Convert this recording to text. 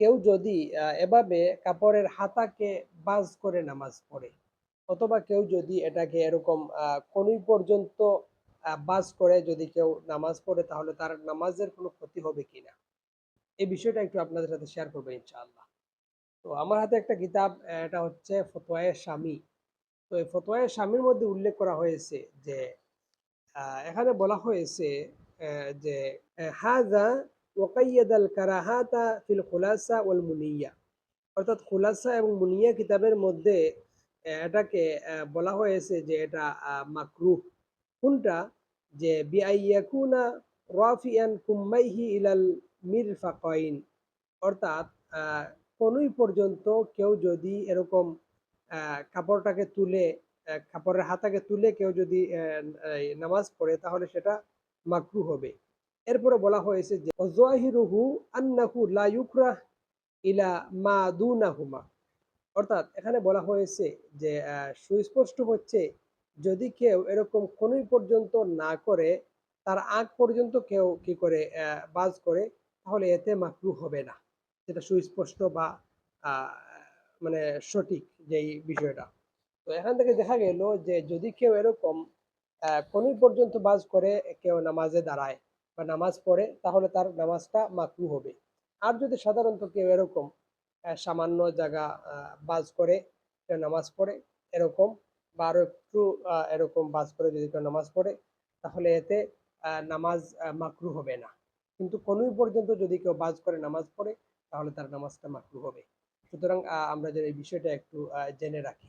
কেউ যদি এভাবে কাপড়ের হাতাকে বাজ করে নামাজ পড়ে, অথবা কেউ যদি এটাকে এরকম কনুই পর্যন্ত বাজ করে যদি কেউ নামাজ পড়ে, তাহলে তার নামাজের কোনো ক্ষতি হবে কিনা, এই বিষয়টা একটু আপনাদের সাথে শেয়ার করবো ইনশাআল্লাহ। তো আমার হাতে একটা কিতাব, এটা হচ্ছে ফতোয়ায়ে শামী। তো এই ফতোয়ায়ে শামীর মধ্যে উল্লেখ করা হয়েছে যে এখানে বলা হয়েছে যে হাযা ওয়াকাইয়াদ আল কারাহাতা ফিল খুলাসা ওয়াল মুনিয়া, অর্থাৎ খুলাসা এবং মুনিয়া কিতাবের মধ্যে এটাকে বলা হয়েছে যে এটা মাকরুহ। কোনটা? যে বিআইয়াকুনা রাফিয়ান কুম্মাইহি ইলাল মিরফাকাইন, অর্থাৎ আহ, কনুই পর্যন্ত কেউ যদি এরকম কাপড়টাকে তুলে, কাপড়ের হাতাকে তুলে কেউ যদি এই নামাজ পড়ে, তাহলে সেটা মাকরু হবে। এরপরে বলা হয়েছে যে ওয়াজাহিরুহু আন্নাহু লা ইউকরাহ ইলা মা দুনাহুমা, অর্থাৎ এখানে বলা হয়েছে যে সুস্পষ্ট হচ্ছে, যদি কেউ এরকম কনুই পর্যন্ত না করে তার আগ পর্যন্ত কেউ কি করে বাজ করে, তাহলে এতে মাকরু হবে না। যেটা সুস্পষ্ট বা আহ, মানে সঠিক যেই বিষয়টা। তো এখান থেকে দেখা গেল যে যদি কেউ এরকম কনুই পর্যন্ত বাজ করে কেউ নামাজে দাঁড়ায় বা নামাজ পড়ে, তাহলে তার নামাজটা মাকরু হবে। আর যদি সাধারণত কেউ এরকম সামান্য জায়গা বাজ করে কেউ নামাজ পড়ে এরকম, বা আরো একটু এরকম বাজ করে যদি কেউ নামাজ পড়ে, তাহলে এতে নামাজ মাকরু হবে না। কিন্তু কনুই পর্যন্ত যদি কেউ বাজ করে নামাজ পড়ে, তাহলে তার নামাজটা মাকরু হবে। সুতরাং আমরা যেন এই বিষয়টা একটু জেনে রাখি।